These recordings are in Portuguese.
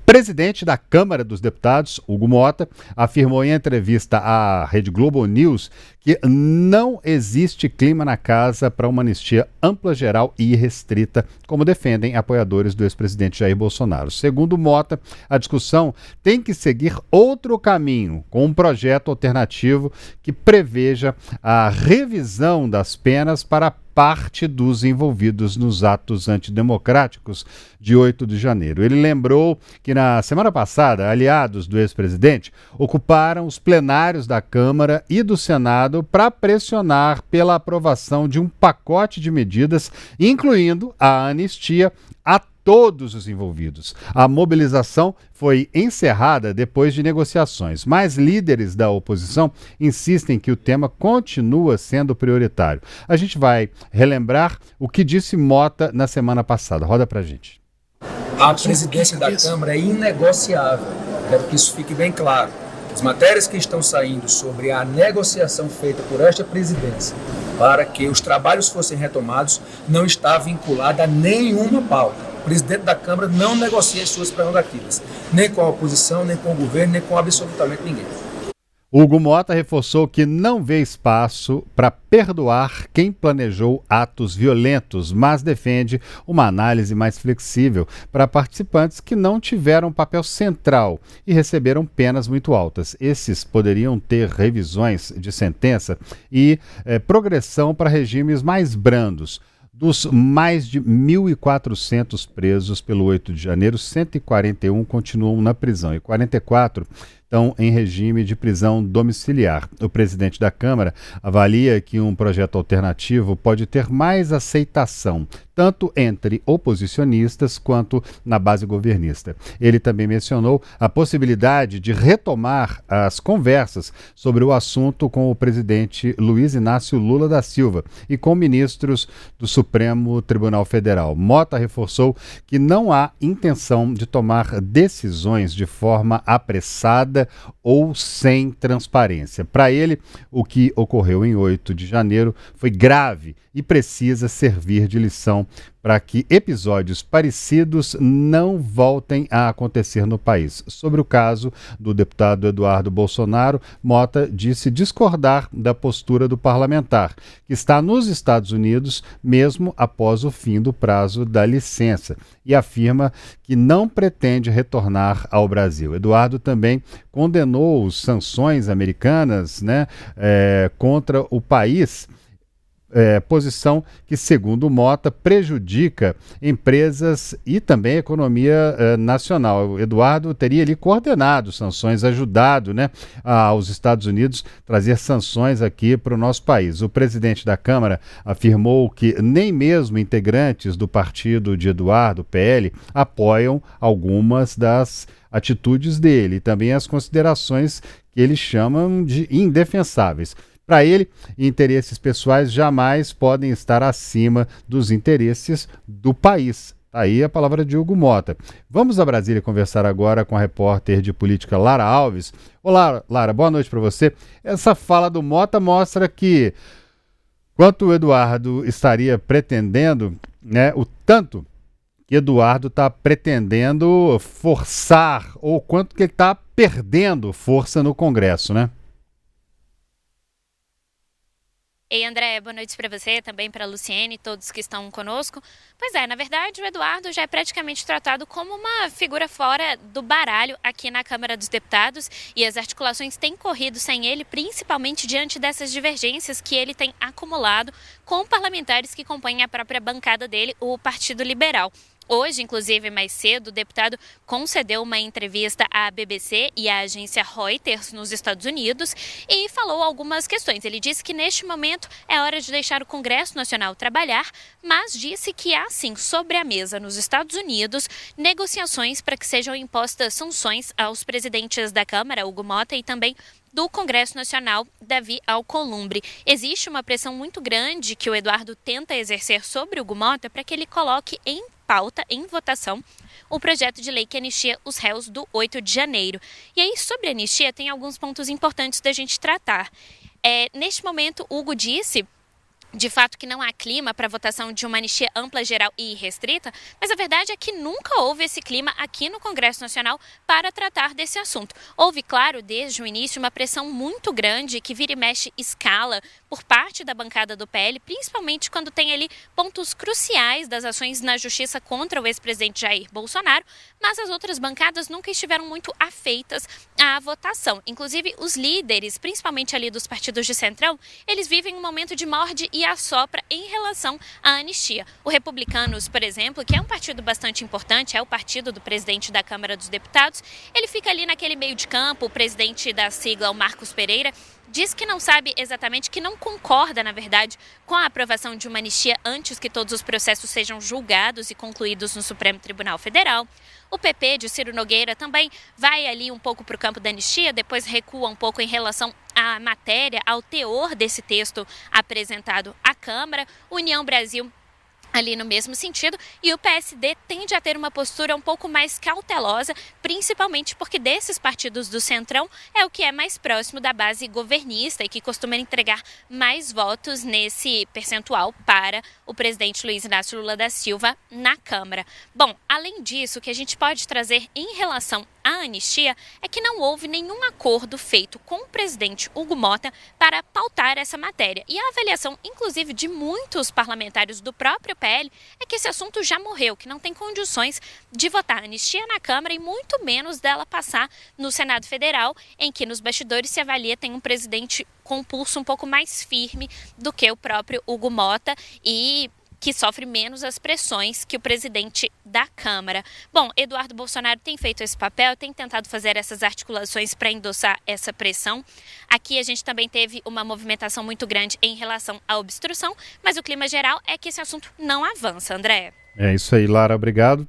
presidente da Câmara dos Deputados, Hugo Mota, afirmou em entrevista à Rede Globo News que não existe clima na casa para uma anistia ampla, geral e irrestrita, como defendem apoiadores do ex-presidente Jair Bolsonaro. Segundo Mota, a discussão tem que seguir outro caminho, com um projeto alternativo que preveja a revisão das penas para parte dos envolvidos nos atos antidemocráticos de 8 de janeiro. Ele lembrou que na semana passada, aliados do ex-presidente ocuparam os plenários da Câmara e do Senado para pressionar pela aprovação de um pacote de medidas, incluindo a anistia a todos os envolvidos. A mobilização foi encerrada depois de negociações, mas líderes da oposição insistem que o tema continua sendo prioritário. A gente vai relembrar o que disse Mota na semana passada. Roda pra gente. A presidência da Câmara é inegociável. Quero que isso fique bem claro. As matérias que estão saindo sobre a negociação feita por esta presidência para que os trabalhos fossem retomados não está vinculada a nenhuma pauta. O presidente da Câmara não negocia as suas prerrogativas, nem com a oposição, nem com o governo, nem com absolutamente ninguém. Hugo Mota reforçou que não vê espaço para perdoar quem planejou atos violentos, mas defende uma análise mais flexível para participantes que não tiveram papel central e receberam penas muito altas. Esses poderiam ter revisões de sentença e progressão para regimes mais brandos. Dos mais de 1.400 presos pelo 8 de janeiro, 141 continuam na prisão e 44 estão em regime de prisão domiciliar. O presidente da Câmara avalia que um projeto alternativo pode ter mais aceitação, tanto entre oposicionistas quanto na base governista. Ele também mencionou a possibilidade de retomar as conversas sobre o assunto com o presidente Luiz Inácio Lula da Silva e com ministros do Supremo Tribunal Federal. Mota reforçou que não há intenção de tomar decisões de forma apressada ou sem transparência. Para ele, o que ocorreu em 8 de janeiro foi grave e precisa servir de lição para que episódios parecidos não voltem a acontecer no país. Sobre o caso do deputado Eduardo Bolsonaro, Mota disse discordar da postura do parlamentar, que está nos Estados Unidos mesmo após o fim do prazo da licença, e afirma que não pretende retornar ao Brasil. Eduardo também condenou as sanções americanas, contra o país, posição que, segundo Mota, prejudica empresas e também a economia nacional. O Eduardo teria ali coordenado sanções, ajudado aos Estados Unidos trazer sanções aqui para o nosso país. O presidente da Câmara afirmou que nem mesmo integrantes do partido de Eduardo, PL, apoiam algumas das atitudes dele e também as considerações que eles chamam de indefensáveis. Para ele, interesses pessoais jamais podem estar acima dos interesses do país. Aí a palavra de Hugo Mota. Vamos a Brasília conversar agora com a repórter de política Lara Alves. Olá, Lara, boa noite para você. Essa fala do Mota mostra que, quanto o Eduardo estaria pretendendo, o tanto que Eduardo está pretendendo forçar, ou quanto que ele está perdendo força no Congresso, né? Ei, André, boa noite para você, também para a Luciene e todos que estão conosco. Pois é, na verdade, o Eduardo já é praticamente tratado como uma figura fora do baralho aqui na Câmara dos Deputados e as articulações têm corrido sem ele, principalmente diante dessas divergências que ele tem acumulado com parlamentares que compõem a própria bancada dele, o Partido Liberal. Hoje, inclusive, mais cedo, o deputado concedeu uma entrevista à BBC e à agência Reuters nos Estados Unidos e falou algumas questões. Ele disse que neste momento é hora de deixar o Congresso Nacional trabalhar, mas disse que há sim sobre a mesa nos Estados Unidos negociações para que sejam impostas sanções aos presidentes da Câmara, Hugo Mota, e também do Congresso Nacional, Davi Alcolumbre. Existe uma pressão muito grande que o Eduardo tenta exercer sobre o Hugo Mota para que ele coloque em pauta, em votação, o projeto de lei que anistia os réus do 8 de janeiro. E aí, sobre a anistia, tem alguns pontos importantes da gente tratar. Neste momento, Hugo disse de fato que não há clima para a votação de uma anistia ampla, geral e restrita, mas a verdade é que nunca houve esse clima aqui no Congresso Nacional para tratar desse assunto. Houve, claro, desde o início, uma pressão muito grande que vira e mexe escala por parte da bancada do PL, principalmente quando tem ali pontos cruciais das ações na justiça contra o ex-presidente Jair Bolsonaro, mas as outras bancadas nunca estiveram muito afeitas à votação. Inclusive, os líderes, principalmente ali dos partidos de centrão, eles vivem um momento de morde e assopra em relação à anistia. O Republicanos, por exemplo, que é um partido bastante importante, é o partido do presidente da Câmara dos Deputados, ele fica ali naquele meio de campo. O presidente da sigla, o Marcos Pereira, diz que não sabe exatamente, que não concorda, na verdade, com a aprovação de uma anistia antes que todos os processos sejam julgados e concluídos no Supremo Tribunal Federal. O PP de Ciro Nogueira também vai ali um pouco para o campo da anistia, depois recua um pouco em relação à matéria, ao teor desse texto apresentado à Câmara. União Brasil ali no mesmo sentido, e o PSD tende a ter uma postura um pouco mais cautelosa, principalmente porque desses partidos do Centrão é o que é mais próximo da base governista e que costuma entregar mais votos nesse percentual para o presidente Luiz Inácio Lula da Silva na Câmara. Bom, além disso, o que a gente pode trazer em relação à anistia é que não houve nenhum acordo feito com o presidente Hugo Mota para pautar essa matéria. E a avaliação, inclusive, de muitos parlamentares do próprio PL é que esse assunto já morreu, que não tem condições de votar anistia na Câmara e muito menos dela passar no Senado Federal, em que nos bastidores se avalia tem um presidente com um pulso um pouco mais firme do que o próprio Hugo Mota e que sofre menos as pressões que o presidente da Câmara. Bom, Eduardo Bolsonaro tem feito esse papel, tem tentado fazer essas articulações para endossar essa pressão. Aqui a gente também teve uma movimentação muito grande em relação à obstrução, mas o clima geral é que esse assunto não avança, André. É isso aí, Lara, obrigado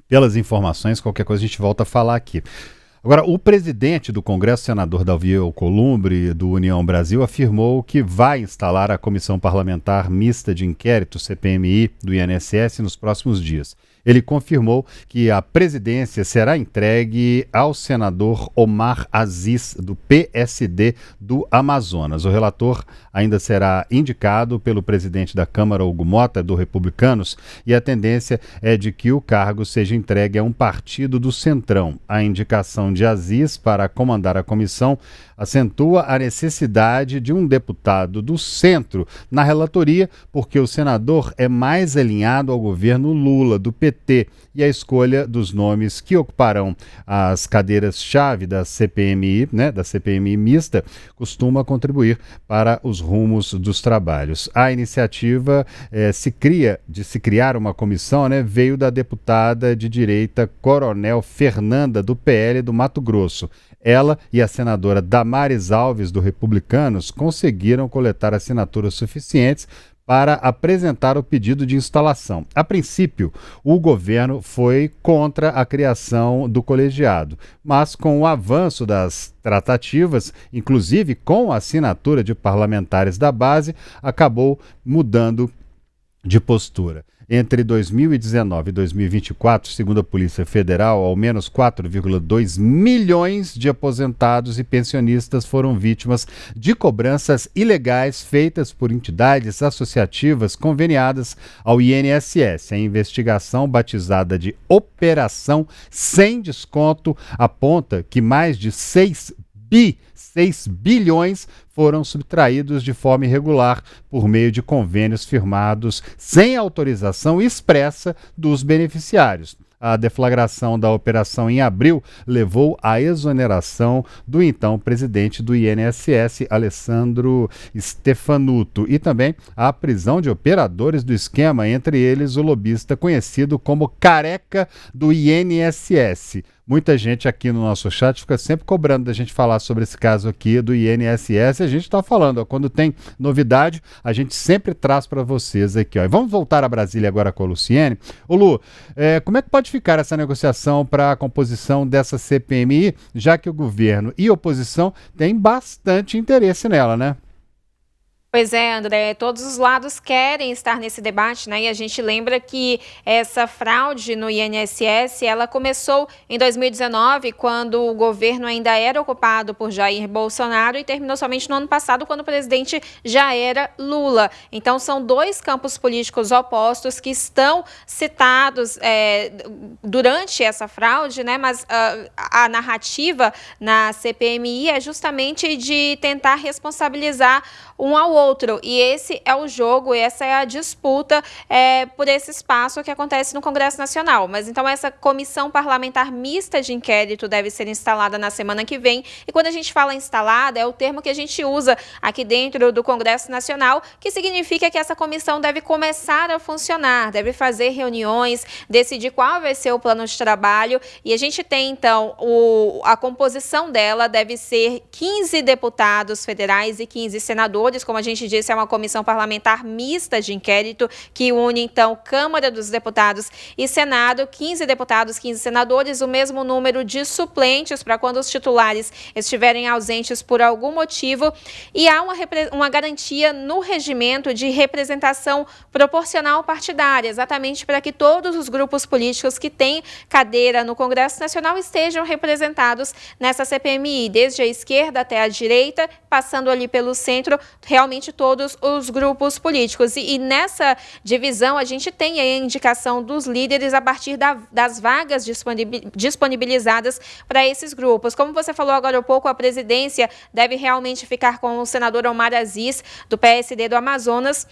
pelas informações. Qualquer coisa a gente volta a falar aqui. Agora, o presidente do Congresso, senador Davi Alcolumbre, do União Brasil, afirmou que vai instalar a Comissão Parlamentar Mista de Inquérito, CPMI, do INSS nos próximos dias. Ele confirmou que a presidência será entregue ao senador Omar Aziz, do PSD do Amazonas. O relator ainda será indicado pelo presidente da Câmara, Hugo Mota, do Republicanos, e a tendência é de que o cargo seja entregue a um partido do Centrão. A indicação de Aziz para comandar a comissão acentua a necessidade de um deputado do centro na relatoria, porque o senador é mais alinhado ao governo Lula, do PT, e a escolha dos nomes que ocuparão as cadeiras-chave da CPMI, da CPMI mista, costuma contribuir para os rumos dos trabalhos. A iniciativa de se criar uma comissão veio da deputada de direita Coronel Fernanda, do PL do Mato Grosso. Ela e a senadora Damares Alves, do Republicanos, conseguiram coletar assinaturas suficientes para apresentar o pedido de instalação. A princípio, o governo foi contra a criação do colegiado, mas com o avanço das tratativas, inclusive com a assinatura de parlamentares da base, acabou mudando de postura. Entre 2019 e 2024, segundo a Polícia Federal, ao menos 4,2 milhões de aposentados e pensionistas foram vítimas de cobranças ilegais feitas por entidades associativas conveniadas ao INSS. A investigação, batizada de Operação Sem Desconto, aponta que mais de 6 bilhões foram subtraídos de forma irregular por meio de convênios firmados sem autorização expressa dos beneficiários. A deflagração da operação em abril levou à exoneração do então presidente do INSS, Alessandro Stefanuto, e também à prisão de operadores do esquema, entre eles o lobista conhecido como Careca do INSS. Muita gente aqui no nosso chat fica sempre cobrando da gente falar sobre esse caso aqui do INSS. A gente está falando, quando tem novidade, a gente sempre traz para vocês aqui. E vamos voltar a Brasília agora com a Luciene. Ô Lu, como é que pode ficar essa negociação para a composição dessa CPMI, já que o governo e a oposição têm bastante interesse nela, né? Pois é, André, todos os lados querem estar nesse debate, né? E a gente lembra que essa fraude no INSS, ela começou em 2019, quando o governo ainda era ocupado por Jair Bolsonaro, e terminou somente no ano passado, quando o presidente já era Lula. Então, são dois campos políticos opostos que estão citados durante essa fraude, né? Mas a narrativa na CPMI é justamente de tentar responsabilizar um ao outro, e esse é o jogo, essa é a disputa por esse espaço que acontece no Congresso Nacional. Mas então essa comissão parlamentar mista de inquérito deve ser instalada na semana que vem, e quando a gente fala instalada, é o termo que a gente usa aqui dentro do Congresso Nacional, que significa que essa comissão deve começar a funcionar, deve fazer reuniões, decidir qual vai ser o plano de trabalho, e a gente tem então a composição dela deve ser 15 deputados federais e 15 senadores. Como a gente disse, é uma comissão parlamentar mista de inquérito que une, então, Câmara dos Deputados e Senado, 15 deputados, 15 senadores, o mesmo número de suplentes para quando os titulares estiverem ausentes por algum motivo, e há uma garantia no regimento de representação proporcional partidária, exatamente para que todos os grupos políticos que têm cadeira no Congresso Nacional estejam representados nessa CPMI, desde a esquerda até a direita, passando ali pelo centro, realmente todos os grupos políticos. E nessa divisão a gente tem a indicação dos líderes a partir das vagas disponibilizadas para esses grupos. Como você falou agora há pouco, a presidência deve realmente ficar com o senador Omar Aziz, do PSD do Amazonas.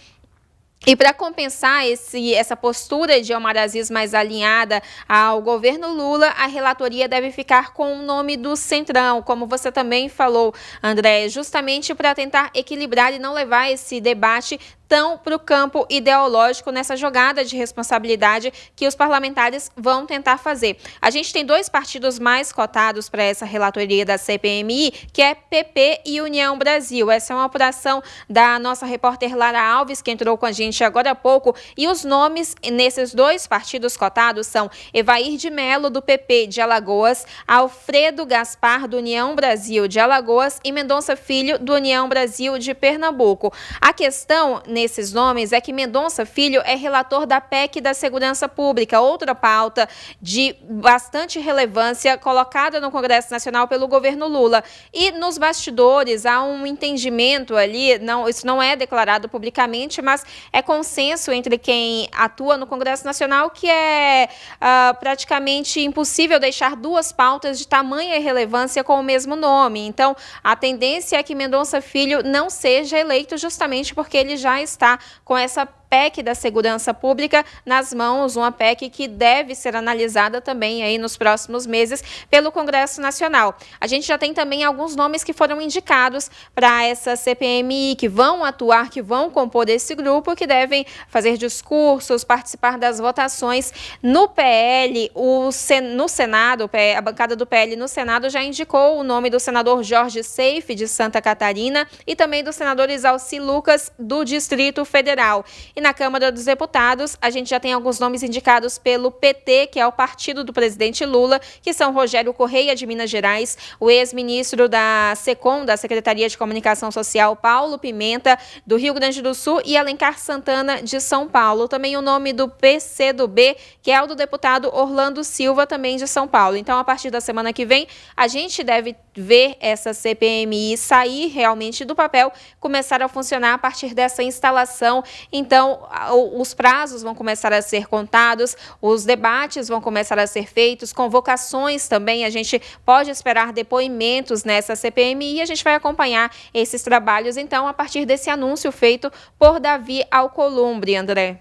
E para compensar essa postura de Omar Aziz mais alinhada ao governo Lula, a relatoria deve ficar com o nome do Centrão, como você também falou, André, justamente para tentar equilibrar e não levar esse debate tão para o campo ideológico nessa jogada de responsabilidade que os parlamentares vão tentar fazer. A gente tem dois partidos mais cotados para essa relatoria da CPMI, que é PP e União Brasil. Essa é uma apuração da nossa repórter Lara Alves, que entrou com a gente agora há pouco, e os nomes nesses dois partidos cotados são Evair de Mello, do PP de Alagoas, Alfredo Gaspar, do União Brasil de Alagoas, e Mendonça Filho, do União Brasil de Pernambuco. A questão nesses nomes é que Mendonça Filho é relator da PEC da Segurança Pública, outra pauta de bastante relevância colocada no Congresso Nacional pelo governo Lula. E nos bastidores há um entendimento ali, isso não é declarado publicamente, mas é consenso entre quem atua no Congresso Nacional que é praticamente impossível deixar duas pautas de tamanha relevância com o mesmo nome. Então, a tendência é que Mendonça Filho não seja eleito justamente porque ele já está com essa PEC da Segurança Pública nas mãos, uma PEC que deve ser analisada também aí nos próximos meses pelo Congresso Nacional. A gente já tem também alguns nomes que foram indicados para essa CPMI, que vão atuar, que vão compor esse grupo, que devem fazer discursos, participar das votações. No PL, no Senado, a bancada do PL no Senado já indicou o nome do senador Jorge Seife, de Santa Catarina, e também do senador Isalci Lucas, do Distrito Federal. E na Câmara dos Deputados, a gente já tem alguns nomes indicados pelo PT, que é o partido do presidente Lula, que são Rogério Correia, de Minas Gerais, o ex-ministro da SECOM, da Secretaria de Comunicação Social, Paulo Pimenta, do Rio Grande do Sul, e Alencar Santana, de São Paulo. Também o nome do PCdoB, que é o do deputado Orlando Silva, também de São Paulo. Então, a partir da semana que vem, a gente deve ver essa CPMI sair realmente do papel, começar a funcionar a partir dessa instalação. Então, os prazos vão começar a ser contados, os debates vão começar a ser feitos, convocações também, a gente pode esperar depoimentos nessa CPMI e a gente vai acompanhar esses trabalhos, então, a partir desse anúncio feito por Davi Alcolumbre, André.